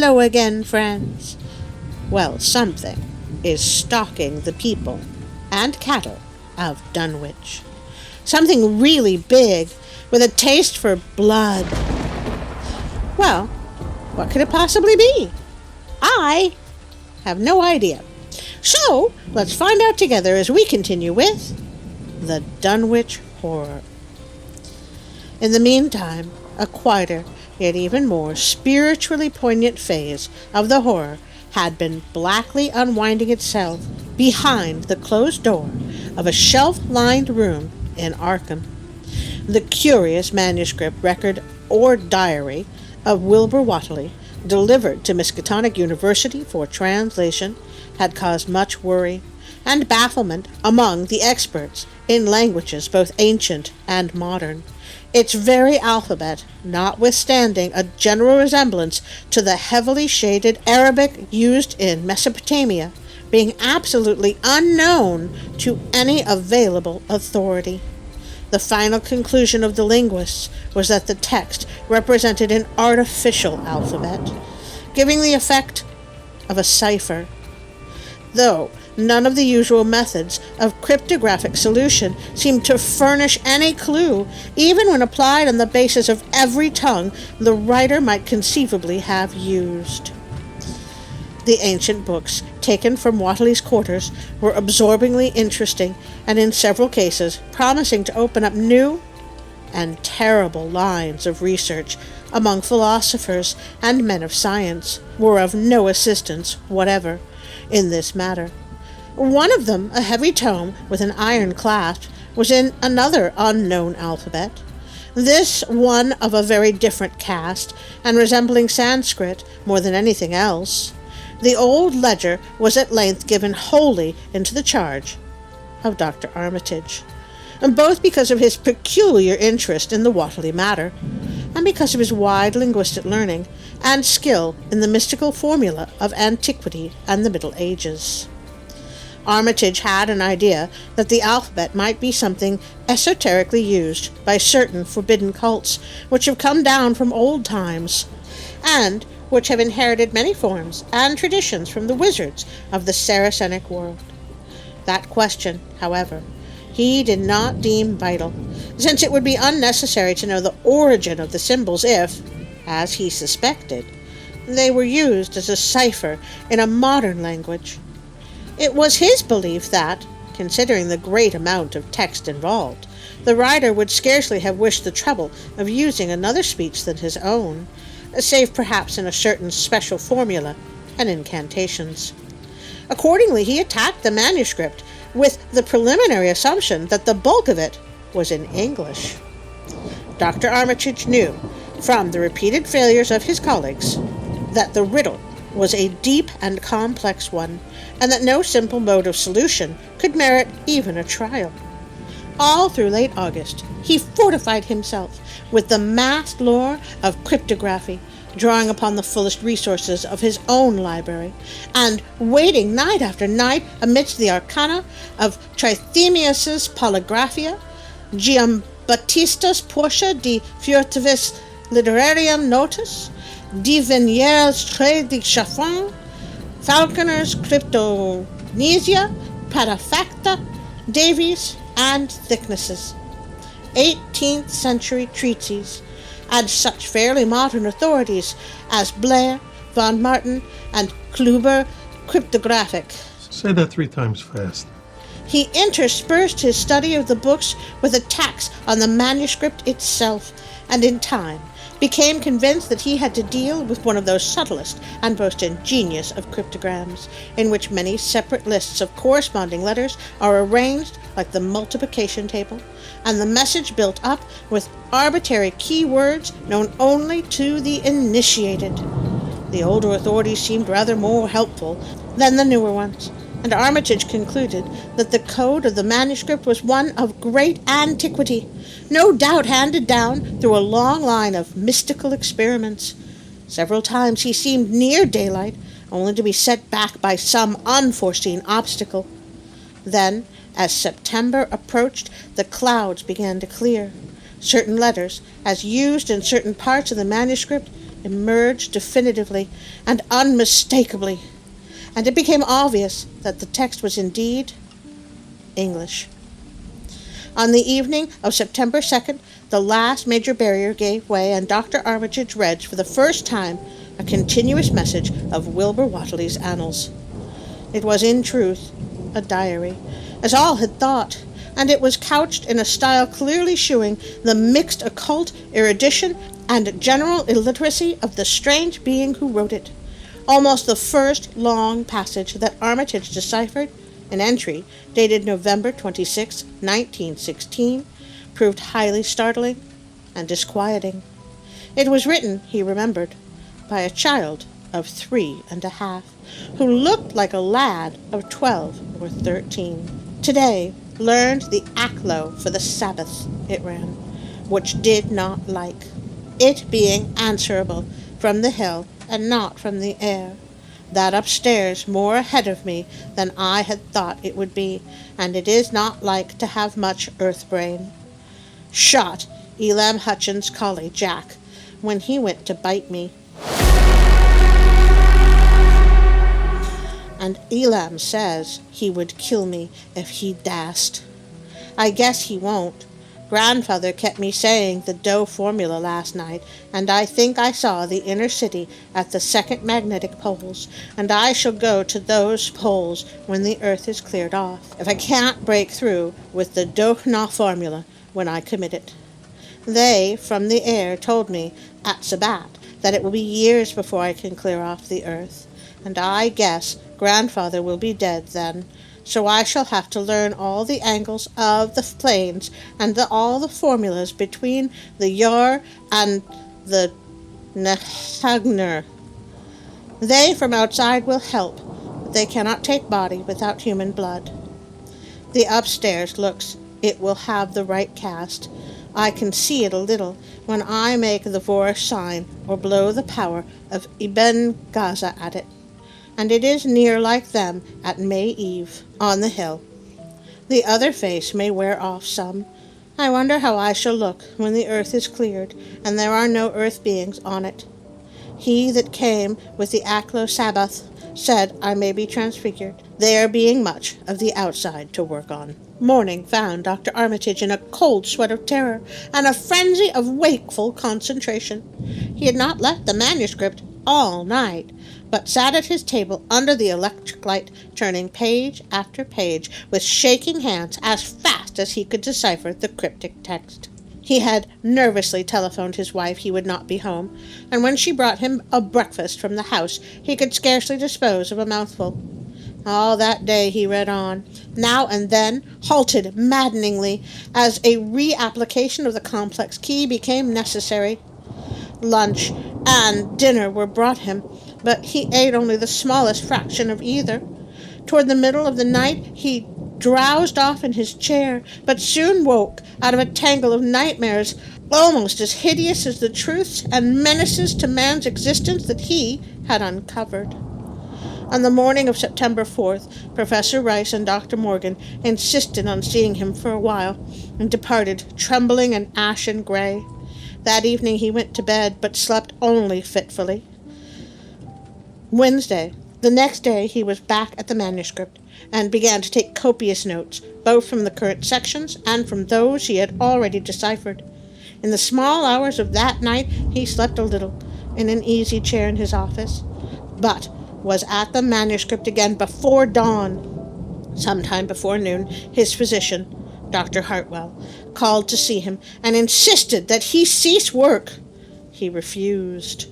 Hello again, friends. Well, something is stalking the people and cattle of Dunwich. Something really big, with a taste for blood. Well, what could it possibly be? I have no idea. So, let's find out together as we continue with the Dunwich Horror. In the meantime, a quieter, yet even more spiritually poignant phase of the horror had been blackly unwinding itself behind the closed door of a shelf-lined room in Arkham. The curious manuscript record or diary of Wilbur Whately, delivered to Miskatonic University for translation, had caused much worry and bafflement among the experts in languages both ancient and modern, its very alphabet notwithstanding a general resemblance to the heavily shaded Arabic used in Mesopotamia, being absolutely unknown to any available authority. The final conclusion of the linguists was that the text represented an artificial alphabet, giving the effect of a cipher, though none of the usual methods of cryptographic solution seemed to furnish any clue, even when applied on the basis of every tongue the writer might conceivably have used. The ancient books taken from Whately's quarters were absorbingly interesting, and in several cases promising to open up new and terrible lines of research among philosophers and men of science, were of no assistance whatever in this matter. One of them, a heavy tome with an iron clasp, was in another unknown alphabet. This one of a very different cast, and resembling Sanskrit more than anything else. The old ledger was at length given wholly into the charge of Dr. Armitage, and both because of his peculiar interest in the Whately matter, and because of his wide linguistic learning and skill in the mystical formula of antiquity and the Middle Ages. Armitage had an idea that the alphabet might be something esoterically used by certain forbidden cults which have come down from old times, and which have inherited many forms and traditions from the wizards of the Saracenic world. That question, however, he did not deem vital, since it would be unnecessary to know the origin of the symbols if, as he suspected, they were used as a cipher in a modern language. It was his belief that, considering the great amount of text involved, the writer would scarcely have wished the trouble of using another speech than his own, save perhaps in a certain special formula and incantations. Accordingly, he attacked the manuscript with the preliminary assumption that the bulk of it was in English. Dr. Armitage knew, from the repeated failures of his colleagues, that the riddle was a deep and complex one, and that no simple mode of solution could merit even a trial. All through late August, he fortified himself with the massed lore of cryptography, drawing upon the fullest resources of his own library, and waiting night after night amidst the arcana of Trithemius's Polygraphia, Giambattista's Portia de Furtivis Literarium Notus, de Venier's Trait de Chiffon, Falconer's Cryptomnesia, Patafacta, Davies, and Thicknesses, 18th century treatises, and such fairly modern authorities as Blair, von Martin, and Kluber Cryptographic. Say that 3 times fast. He interspersed his study of the books with attacks on the manuscript itself, and in time became convinced that he had to deal with one of those subtlest and most ingenious of cryptograms, in which many separate lists of corresponding letters are arranged like the multiplication table, and the message built up with arbitrary key words known only to the initiated. The older authorities seemed rather more helpful than the newer ones, and Armitage concluded that the code of the manuscript was one of great antiquity, no doubt handed down through a long line of mystical experiments. Several times he seemed near daylight, only to be set back by some unforeseen obstacle. Then, as September approached, the clouds began to clear. Certain letters, as used in certain parts of the manuscript, emerged definitively and unmistakably, and it became obvious that the text was indeed English. On the evening of September 2nd, the last major barrier gave way, and Dr. Armitage read for the first time a continuous message of Wilbur Whately's annals. It was, in truth, a diary, as all had thought, and it was couched in a style clearly shewing the mixed occult erudition and general illiteracy of the strange being who wrote it. Almost the first long passage that Armitage deciphered, an entry dated November 26, 1916, proved highly startling and disquieting. It was written, he remembered, by a child of 3.5, who looked like a lad of 12 or 13. Today learned the Aklo for the Sabbath, it ran, which did not like, it being answerable from the hill and not from the air. That upstairs more ahead of me than I had thought it would be, and it is not like to have much earth-brain. Shot Elam Hutchins' collie, Jack, when he went to bite me. And Elam says he would kill me if he dast. I guess he won't. Grandfather kept me saying the Doe formula last night, and I think I saw the inner city at the second magnetic poles, and I shall go to those poles when the earth is cleared off, if I can't break through with the Dohna formula when I commit it. They, from the air, told me at Sabbat that it will be years before I can clear off the earth, and I guess Grandfather will be dead then, so I shall have to learn all the angles of the planes and all the formulas between the Yor and the Nehagner. They from outside will help, but they cannot take body without human blood. The upstairs looks it will have the right cast. I can see it a little when I make the Vor sign or blow the power of Ibn Gaza at it, and it is near like them at May Eve on the hill. The other face may wear off some. I wonder how I shall look when the earth is cleared, and there are no earth beings on it. He that came with the Aklo Sabbath said I may be transfigured, there being much of the outside to work on. Morning found Dr. Armitage in a cold sweat of terror and a frenzy of wakeful concentration. He had not left the manuscript all night, but sat at his table under the electric light, turning page after page with shaking hands as fast as he could decipher the cryptic text. He had nervously telephoned his wife he would not be home, and when she brought him a breakfast from the house, he could scarcely dispose of a mouthful. All that day he read on, now and then halted maddeningly as a reapplication of the complex key became necessary. Lunch and dinner were brought him, but he ate only the smallest fraction of either. Toward the middle of the night he drowsed off in his chair, but soon woke out of a tangle of nightmares almost as hideous as the truths and menaces to man's existence that he had uncovered. On the morning of September 4th, Professor Rice and Dr. Morgan insisted on seeing him for a while, and departed, trembling and ashen gray. That evening he went to bed, but slept only fitfully. Wednesday. The next day he was back at the manuscript, and began to take copious notes, both from the current sections and from those he had already deciphered. In the small hours of that night he slept a little, in an easy chair in his office, but was at the manuscript again before dawn. Sometime before noon, his physician, Dr. Hartwell, called to see him, and insisted that he cease work. He refused,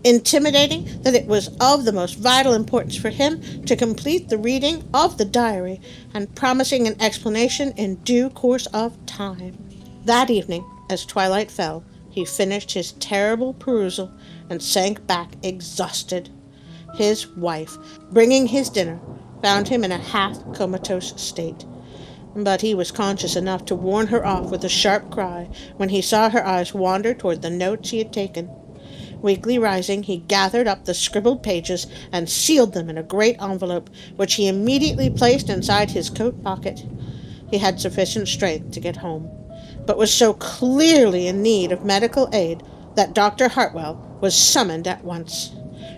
intimating that it was of the most vital importance for him to complete the reading of the diary, and promising an explanation in due course of time. That evening, as twilight fell, he finished his terrible perusal and sank back exhausted. His wife, bringing his dinner, found him in a half-comatose state, but he was conscious enough to warn her off with a sharp cry when he saw her eyes wander toward the notes he had taken. Weakly rising, he gathered up the scribbled pages and sealed them in a great envelope, which he immediately placed inside his coat pocket. He had sufficient strength to get home, but was so clearly in need of medical aid that Dr. Hartwell was summoned at once.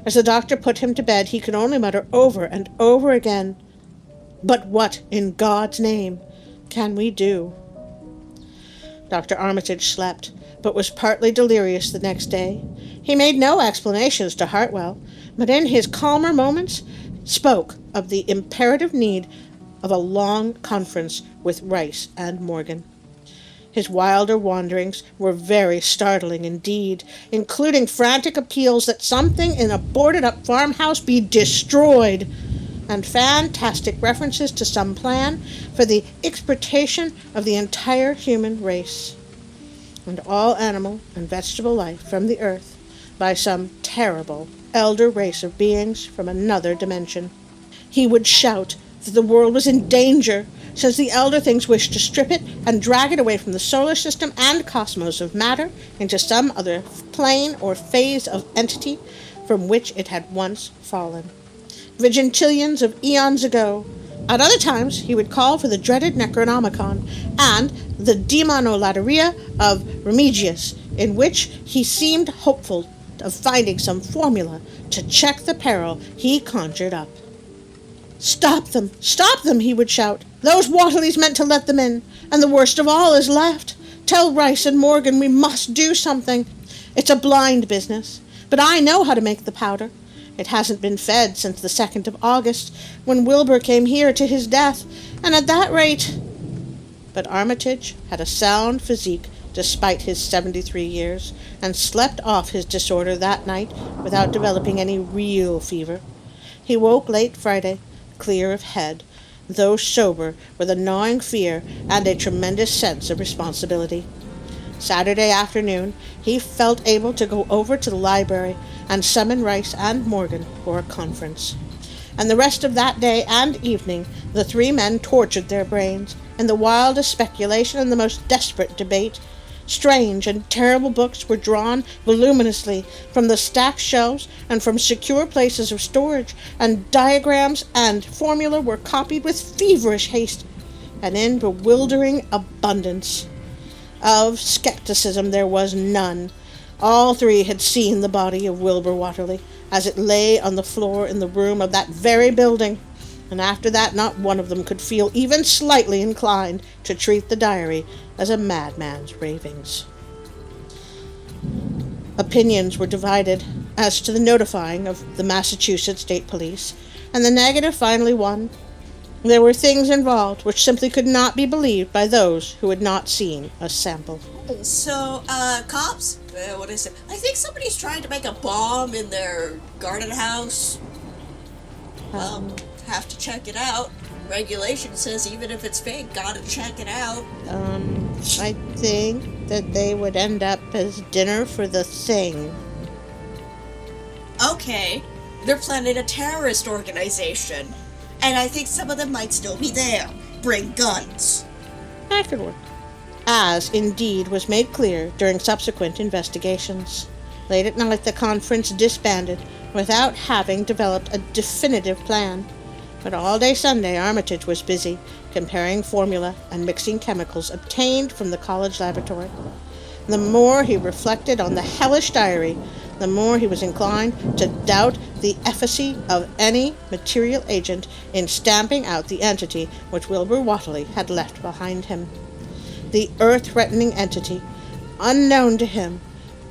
As the doctor put him to bed, he could only mutter over and over again, "But what, in God's name, can we do?" Dr. Armitage slept, but was partly delirious the next day. He made no explanations to Hartwell, but in his calmer moments spoke of the imperative need of a long conference with Rice and Morgan. His wilder wanderings were very startling indeed, including frantic appeals that something in a boarded-up farmhouse be destroyed, and fantastic references to some plan for the extirpation of the entire human race, and all animal and vegetable life from the earth by some terrible elder race of beings from another dimension. He would shout that the world was in danger, since the elder things wished to strip it and drag it away from the solar system and cosmos of matter into some other plane or phase of entity from which it had once fallen, vigintillions of eons ago. At other times he would call for the dreaded Necronomicon and the Demonolateria of Remigius, in which he seemed hopeful of finding some formula to check the peril he conjured up. "Stop them! Stop them!" he would shout. "Those Waterleys meant to let them in, and the worst of all is left. Tell Rice and Morgan we must do something. It's a blind business, but I know how to make the powder. It hasn't been fed since the 2nd of August, when Wilbur came here to his death, and at that rate—" But Armitage had a sound physique despite his 73 years, and slept off his disorder that night without developing any real fever. He woke late Friday, clear of head, though sober with a gnawing fear and a tremendous sense of responsibility. Saturday afternoon he felt able to go over to the library and summon Rice and Morgan for a conference. And the rest of that day and evening the three men tortured their brains in the wildest speculation and the most desperate debate. Strange and terrible books were drawn voluminously from the stacked shelves and from secure places of storage, and diagrams and formula were copied with feverish haste and in bewildering abundance. Of skepticism there was none. All three had seen the body of Wilbur Waterley as it lay on the floor in the room of that very building, and after that not one of them could feel even slightly inclined to treat the diary as a madman's ravings. Opinions were divided as to the notifying of the Massachusetts State Police, and the negative finally won. There were things involved which simply could not be believed by those who had not seen a sample. So, cops? What is it? I think somebody's trying to make a bomb in their garden house. Have to check it out. Regulation says even if it's fake, gotta check it out. I think that they would end up as dinner for the Thing. Okay, they're planning a terrorist organization, and I think some of them might still be there. Bring guns. That could work. As, indeed, was made clear during subsequent investigations. Late at night the conference disbanded without having developed a definitive plan. But all day Sunday Armitage was busy, comparing formula and mixing chemicals obtained from the college laboratory. The more he reflected on the hellish diary, the more he was inclined to doubt the efficacy of any material agent in stamping out the entity which Wilbur Waterley had left behind him. The earth-threatening entity, unknown to him,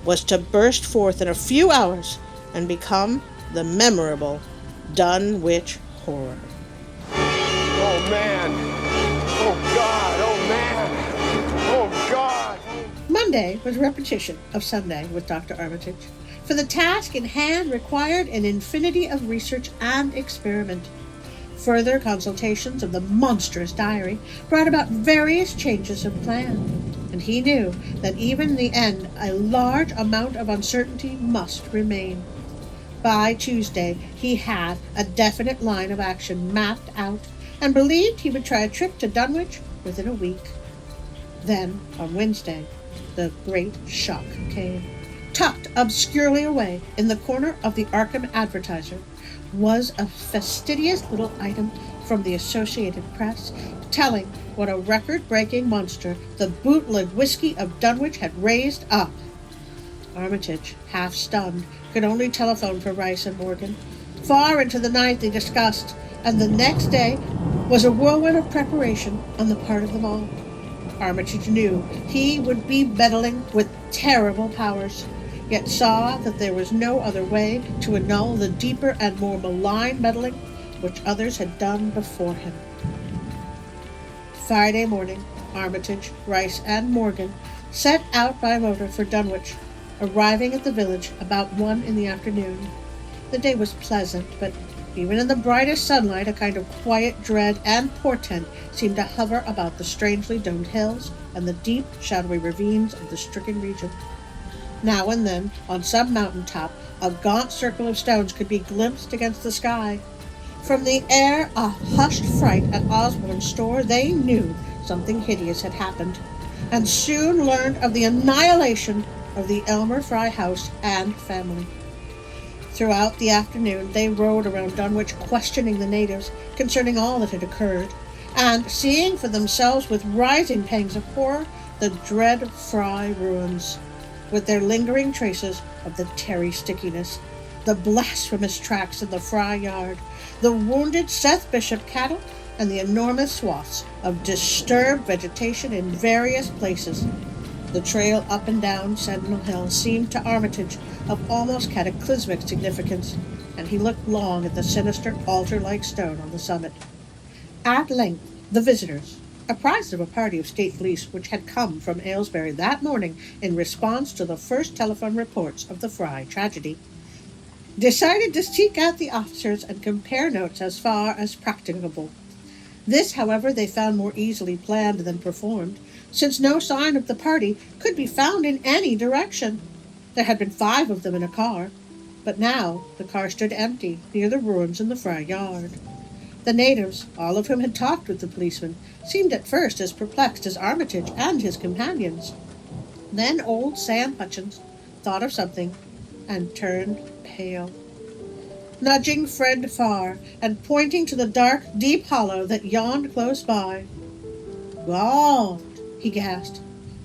was to burst forth in a few hours and become the memorable Dunwich Horror. Oh, man. Oh, God. Oh, man. Oh, God. Monday was a repetition of Sunday with Dr. Armitage, for the task in hand required an infinity of research and experiment. Further consultations of the monstrous diary brought about various changes of plan, and he knew that even in the end a large amount of uncertainty must remain. By Tuesday he had a definite line of action mapped out, and believed he would try a trip to Dunwich within a week. Then, on Wednesday, the great shock came. Tucked obscurely away in the corner of the Arkham Advertiser was a fastidious little item from the Associated Press telling what a record-breaking monster the bootleg whiskey of Dunwich had raised up. Armitage, half stunned, could only telephone for Rice and Morgan. Far into the night they discussed, and the next day was a whirlwind of preparation on the part of them all. Armitage knew he would be meddling with terrible powers, yet saw that there was no other way to annul the deeper and more malign meddling which others had done before him. Friday morning, Armitage, Rice, and Morgan set out by motor for Dunwich, arriving at the village about 1 in the afternoon. The day was pleasant, but even in the brightest sunlight a kind of quiet dread and portent seemed to hover about the strangely domed hills and the deep, shadowy ravines of the stricken region. Now and then, on some mountain top, a gaunt circle of stones could be glimpsed against the sky. From the air of hushed fright at Osborne's store, they knew something hideous had happened, and soon learned of the annihilation of the Elmer Fry house and family. Throughout the afternoon they rode around Dunwich, questioning the natives concerning all that had occurred, and seeing for themselves with rising pangs of horror the dread Fry ruins, with their lingering traces of the terry stickiness, the blasphemous tracks in the Fry yard, the wounded Seth Bishop cattle, and the enormous swaths of disturbed vegetation in various places. The trail up and down Sentinel Hill seemed to Armitage of almost cataclysmic significance, and he looked long at the sinister altar-like stone on the summit. At length the visitors, apprised of a party of state police which had come from Aylesbury that morning in response to the first telephone reports of the Fry tragedy, decided to seek out the officers and compare notes as far as practicable. This, however, they found more easily planned than performed, since no sign of the party could be found in any direction. There had been 5 of them in a car, but now the car stood empty near the ruins in the Fry yard. The natives, all of whom had talked with the policeman, seemed at first as perplexed as Armitage and his companions. Then old Sam Hutchins thought of something and turned pale. Nudging Fred far and pointing to the dark, deep hollow that yawned close by. "God," he gasped,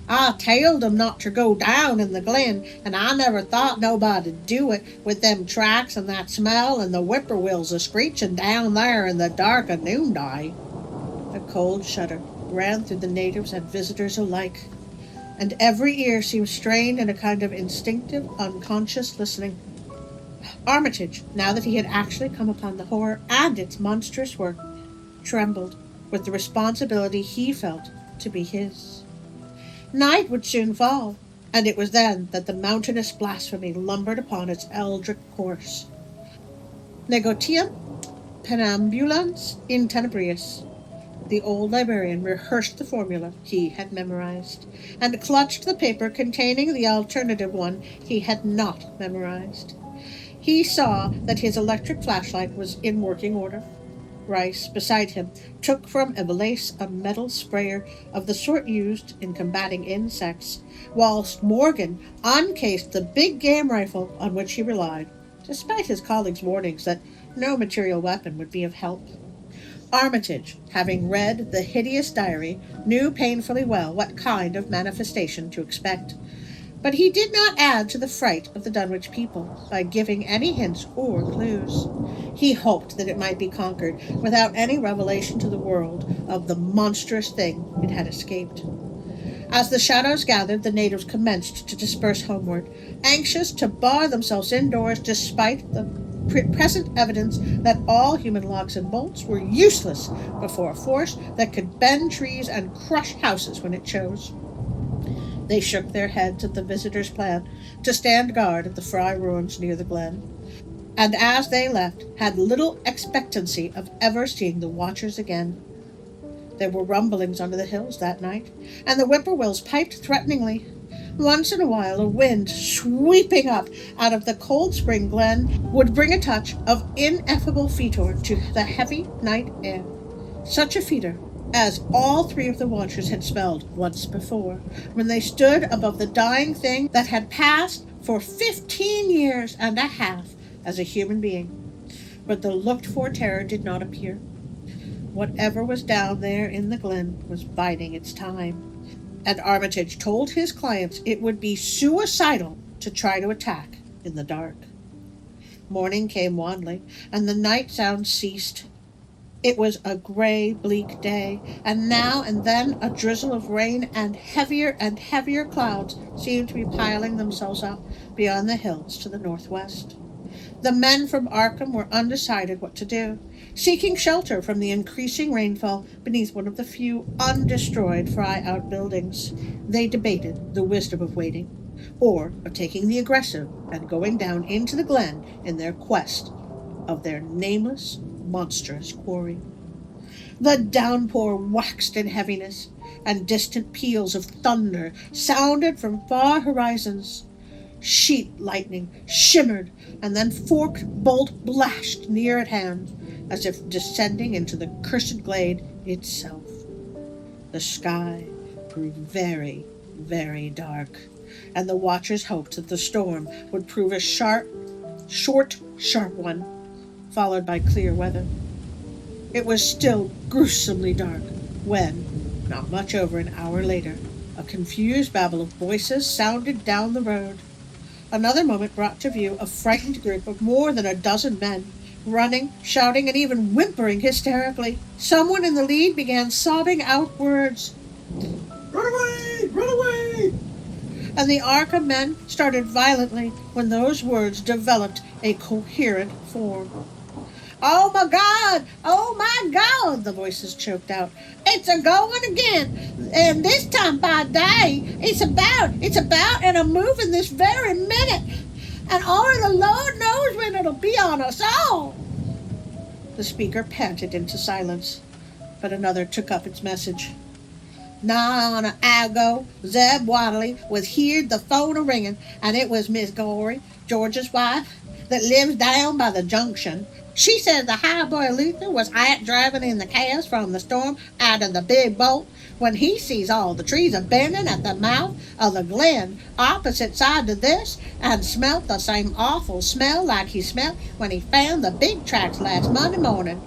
"I told 'em not ter go down in the glen, and I never thought nobody'd do it, with them tracks and that smell and the whippoorwills a-screechin' down there in the dark of noonday." A cold shudder ran through the natives and visitors alike, and every ear seemed strained in a kind of instinctive, unconscious listening. Armitage, now that he had actually come upon the horror and its monstrous work, trembled with the responsibility he felt to be his. Night would soon fall, and it was then that the mountainous blasphemy lumbered upon its eldritch course. Negotiam penambulans in tenebrius. The old librarian rehearsed the formula he had memorized, and clutched the paper containing the alternative one he had not memorized. He saw that his electric flashlight was in working order. Rice, beside him, took from a valise a metal sprayer of the sort used in combating insects, whilst Morgan uncased the big game rifle on which he relied, despite his colleagues' warnings that no material weapon would be of help. Armitage, having read the hideous diary, knew painfully well what kind of manifestation to expect. But he did not add to the fright of the Dunwich people by giving any hints or clues. He hoped that it might be conquered without any revelation to the world of the monstrous thing it had escaped. As the shadows gathered, the natives commenced to disperse homeward, anxious to bar themselves indoors despite the present evidence that all human locks and bolts were useless before a force that could bend trees and crush houses when it chose. They shook their heads at the visitors' plan to stand guard at the Fry ruins near the glen, and as they left had little expectancy of ever seeing the watchers again. There were rumblings under the hills that night, and the whippoorwills piped threateningly. Once in a while a wind sweeping up out of the cold spring glen would bring a touch of ineffable fetor to the heavy night air, such a fetor as all 3 of the watchers had smelled once before, when they stood above the dying thing that had passed for 15 years and a half as a human being. But the looked-for terror did not appear. Whatever was down there in the glen was biding its time, and Armitage told his clients it would be suicidal to try to attack in the dark. Morning came wanly, and the night sounds ceased. It was a gray, bleak day, and now and then a drizzle of rain and heavier clouds seemed to be piling themselves up beyond the hills to the northwest. The men from Arkham were undecided what to do, seeking shelter from the increasing rainfall beneath one of the few undestroyed Fry outbuildings. They debated the wisdom of waiting, or of taking the aggressive and going down into the glen in their quest of their nameless, monstrous quarry. The downpour waxed in heaviness, and distant peals of thunder sounded from far horizons. Sheet lightning shimmered, and then forked bolt blashed near at hand, as if descending into the cursed glade itself. The sky grew very, very dark, and the watchers hoped that the storm would prove a sharp one, followed by clear weather. It was still gruesomely dark when, not much over an hour later, a confused babble of voices sounded down the road. Another moment brought to view a frightened group of more than a dozen men, running, shouting, and even whimpering hysterically. Someone in the lead began sobbing out words. "Run away! Run away!" And the Arkham men started violently when those words developed a coherent form. "Oh my God! Oh my God!" the voices choked out. "It's a-going again, and this time by day. It's about, and a moving this very minute. And only the Lord knows when it'll be on us all." The speaker panted into silence, but another took up its message. "Nigh on an hour ago, Zeb Wadley was heard the phone a-ringing, and it was Miss Gorey, George's wife, that lives down by the junction. She says the highboy Luther was out driving in the cows from the storm out of the big boat when he sees all the trees a-bending at the mouth of the glen opposite side to this, and smelt the same awful smell like he smelt when he found the big tracks last Monday morning.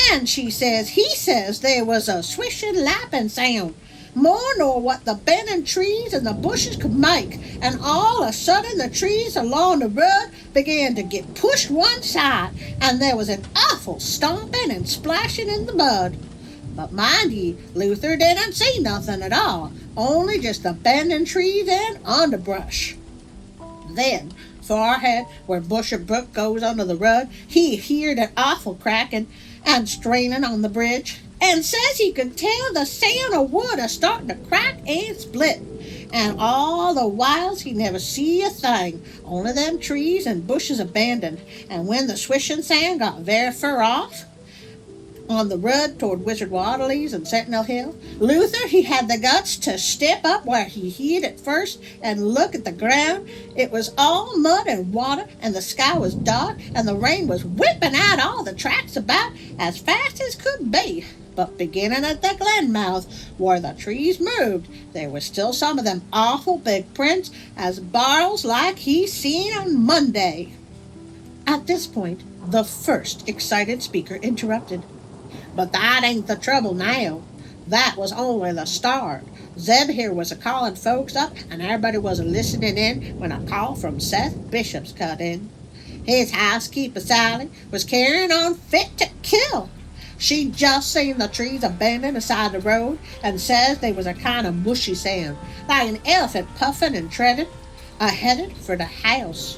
And he says there was a swishing, lapping sound, more nor what the bending trees and the bushes could make, and all of a sudden the trees along the road began to get pushed one side, and there was an awful stomping and splashing in the mud. But mind ye, Luther didn't see nothing at all, only just the bending trees and underbrush. Then, far ahead, where Busher Brook goes under the road, he heard an awful cracking and straining on the bridge, and says he could tell the sound of wood a-starting to crack and split. And all the whiles he never see a thing, only them trees and bushes abandoned. And when the swishing sound got very far off, on the road toward Wizard Wadley's and Sentinel Hill, Luther, he had the guts to step up where he hid at first and look at the ground. It was all mud and water, and the sky was dark, and the rain was whipping out all the tracks about as fast as could be. But beginning at the glen mouth, where the trees moved, there was still some of them awful big prints as barrels like he seen on Monday. At this point, the first excited speaker interrupted. "But that ain't the trouble now. That was only the start. Zeb here was a-calling folks up, and everybody was a-listening in when a call from Seth Bishop's cut in. His housekeeper, Sally, was carrying on fit to kill. She'd just seen the trees abandoned aside the road, and says there was a kind of mushy sound, like an elephant puffing and treading, a-headed for the house.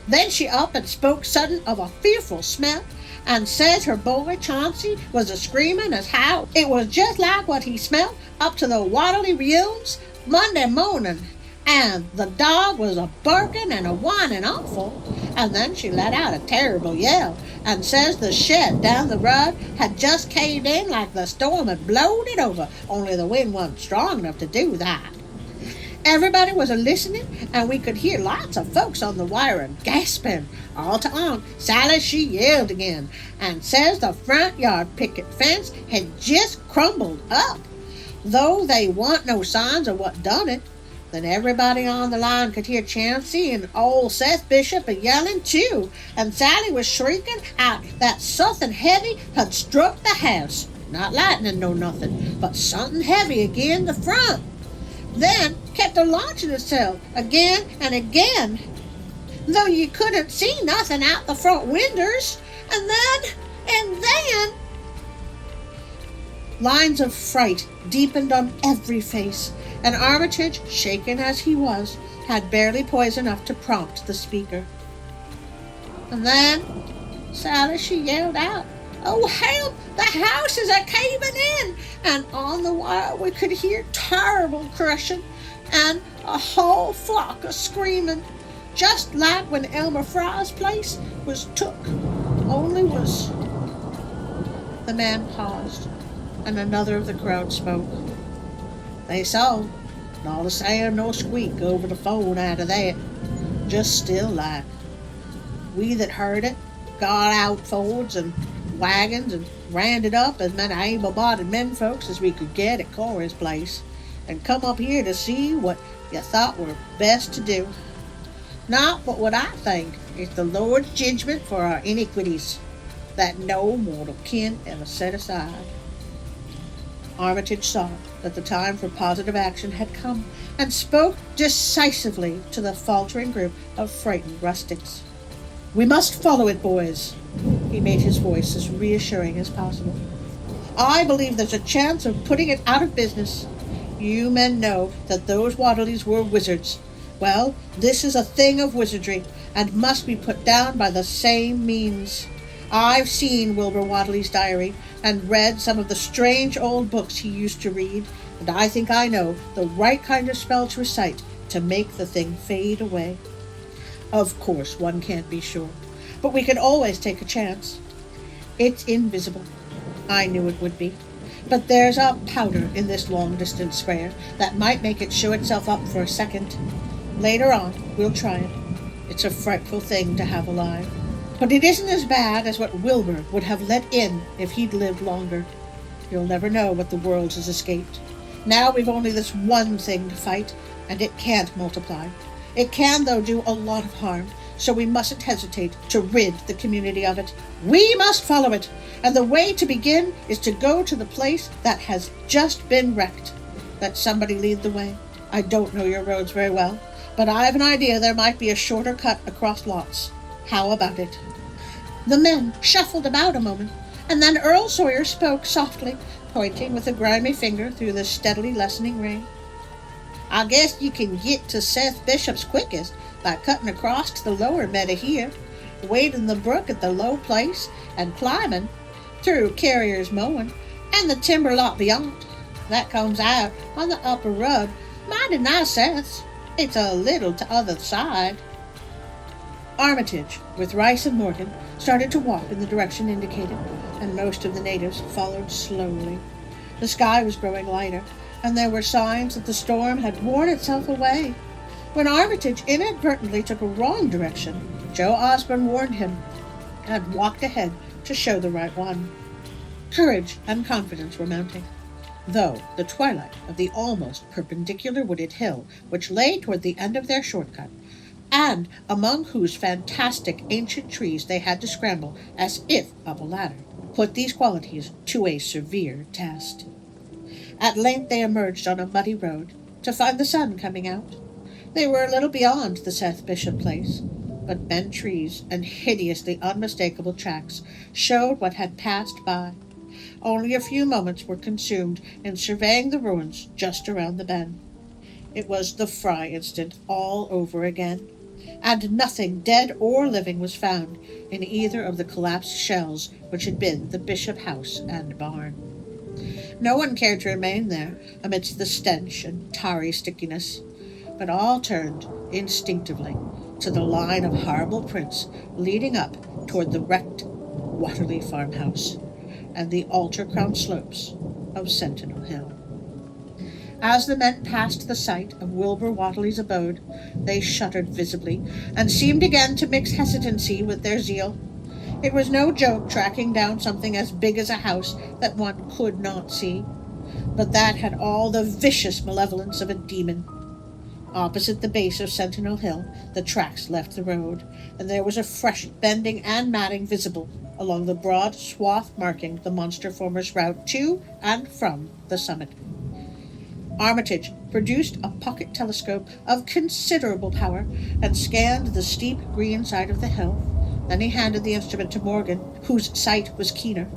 Then she up and spoke sudden of a fearful smell, and says her boy Chauncey was a-screaming as how it was just like what he smelt up to the Wadley Reunions Monday morning, and the dog was a-barking and a-whining awful. And then she let out a terrible yell, and says the shed down the road had just caved in like the storm had blowed it over, only the wind wasn't strong enough to do that. Everybody was a-listening, and we could hear lots of folks on the wiring gasping. All to on, Sally, she yelled again, and says the front yard picket fence had just crumbled up, though they wa'n't no signs of what done it. Then everybody on the line could hear Chauncey and old Seth Bishop a-yelling too, and Sally was shrieking out that something heavy had struck the house. Not lightning nor nothing, but something heavy agin the front. Then kept a launching itself again and again, though you couldn't see nothing out the front windows. And then... Lines of fright deepened on every face, and Armitage, shaken as he was, had barely poise enough to prompt the speaker. And then Sally, she yelled out, "Oh, help! The house is a-caving in!" And on the while we could hear terrible crushing and a whole flock of screaming, just like when Elmer Fry's place was took, only was... The man paused, and another of the crowd spoke. "They saw, not a sound nor squeak over the phone out of that, just still like. We that heard it got out Fords and wagons and rounded up as many able-bodied menfolks as we could get at Cora's place, and come up here to see what you thought were best to do. Not but what I think is the Lord's judgment for our iniquities, that no mortal kin ever set aside." Armitage saw that the time for positive action had come, and spoke decisively to the faltering group of frightened rustics. "We must follow it, boys." He made his voice as reassuring as possible. "I believe there's a chance of putting it out of business. You men know that those Waddleys were wizards. Well, this is a thing of wizardry, and must be put down by the same means. I've seen Wilbur Waddley's diary, and read some of the strange old books he used to read, and I think I know the right kind of spell to recite to make the thing fade away. Of course, one can't be sure, but we can always take a chance. It's invisible. I knew it would be. But there's a powder in this long-distance sprayer that might make it show itself up for a second. Later on, we'll try it. It's a frightful thing to have alive, but it isn't as bad as what Wilbur would have let in if he'd lived longer. You'll never know what the world has escaped. Now we've only this one thing to fight, and it can't multiply. It can, though, do a lot of harm, so we mustn't hesitate to rid the community of it. We must follow it, and the way to begin is to go to the place that has just been wrecked. Let somebody lead the way. I don't know your roads very well, but I've an idea there might be a shorter cut across lots. How about it?" The men shuffled about a moment, and then Earl Sawyer spoke softly, pointing with a grimy finger through the steadily lessening rain. "I guess you can get to Seth Bishop's quickest by cutting across to the lower meadow here, wading the brook at the low place, and climbing through Carrier's mowing and the timber lot beyond. That comes out on the upper road. Mighty nice, Seth. It's a little to other side." Armitage, with Rice and Morgan, started to walk in the direction indicated, and most of the natives followed slowly. The sky was growing lighter, and there were signs that the storm had worn itself away. When Armitage inadvertently took a wrong direction, Joe Osborne warned him, and walked ahead to show the right one. Courage and confidence were mounting, though the twilight of the almost perpendicular wooded hill which lay toward the end of their shortcut, and among whose fantastic ancient trees they had to scramble as if up a ladder, put these qualities to a severe test. At length they emerged on a muddy road, to find the sun coming out. They were a little beyond the Seth Bishop place, but bent trees and hideously unmistakable tracks showed what had passed by. Only a few moments were consumed in surveying the ruins just around the bend. It was the Fry incident all over again, and nothing dead or living was found in either of the collapsed shells which had been the Bishop house and barn. No one cared to remain there amidst the stench and tarry stickiness, but all turned instinctively to the line of horrible prints leading up toward the wrecked Waterley farmhouse and the altar-crowned slopes of Sentinel Hill. As the men passed the site of Wilbur Waddley's abode, they shuddered visibly, and seemed again to mix hesitancy with their zeal. It was no joke tracking down something as big as a house that one could not see, but that had all the vicious malevolence of a demon. Opposite the base of Sentinel Hill, the tracks left the road, and there was a fresh bending and matting visible along the broad swath marking the monster former's route to and from the summit. Armitage produced a pocket telescope of considerable power and scanned the steep green side of the hill. Then he handed the instrument to Morgan, whose sight was keener.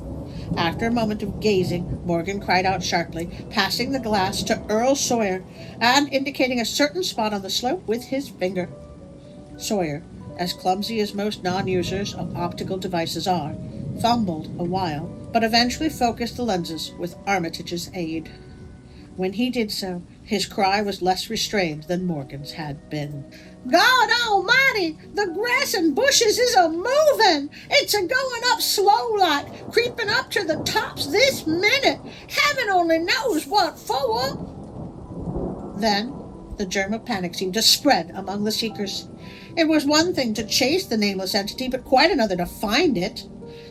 After a moment of gazing, Morgan cried out sharply, passing the glass to Earl Sawyer and indicating a certain spot on the slope with his finger. Sawyer, as clumsy as most non-users of optical devices are, fumbled a while, but eventually focused the lenses with Armitage's aid. When he did so, his cry was less restrained than Morgan's had been. "God almighty, the grass and bushes is a-moving! It's a-going up slow-like, creeping up to the tops this minute! Heaven only knows what for!" Then the germ of panic seemed to spread among the seekers. It was one thing to chase the nameless entity, but quite another to find it.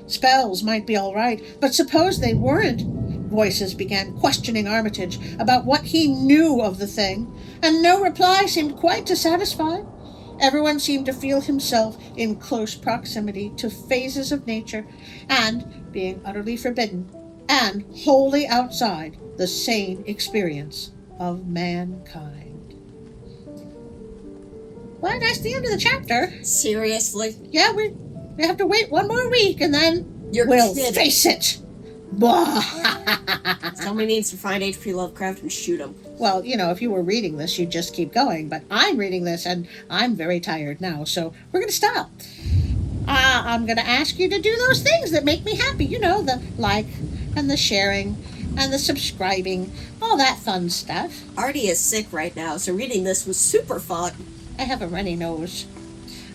Spells might be all right, but suppose they weren't? Voices began questioning Armitage about what he knew of the thing, and no reply seemed quite to satisfy. Everyone seemed to feel himself in close proximity to phases of nature, and being utterly forbidden, and wholly outside the sane experience of mankind. Well, that's the end of the chapter. Seriously? Yeah, we have to wait one more week, and then we'll face it. Somebody needs to find H.P. Lovecraft and shoot him. Well, if you were reading this, you'd just keep going. But I'm reading this, and I'm very tired now, so we're going to stop. I'm going to ask you to do those things that make me happy. The like, and the sharing, and the subscribing, all that fun stuff. Artie is sick right now, so reading this was super fun. I have a runny nose.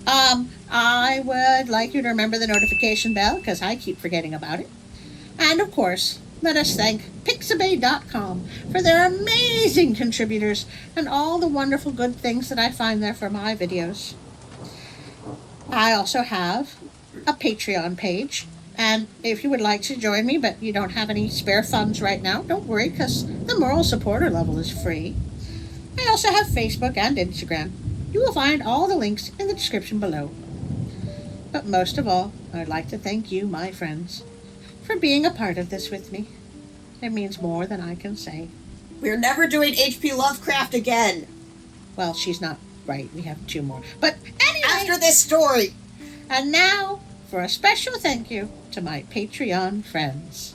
I would like you to remember the notification bell, because I keep forgetting about it. And, of course, let us thank Pixabay.com for their amazing contributors and all the wonderful good things that I find there for my videos. I also have a Patreon page, and if you would like to join me but you don't have any spare funds right now, don't worry, because the moral supporter level is free. I also have Facebook and Instagram. You will find all the links in the description below. But most of all, I would like to thank you, my friends, for being a part of this with me. It means more than I can say. We're never doing H.P. Lovecraft again. Well, she's not right. We have 2 more. But anyway, after this story. And now for a special thank you to my Patreon friends.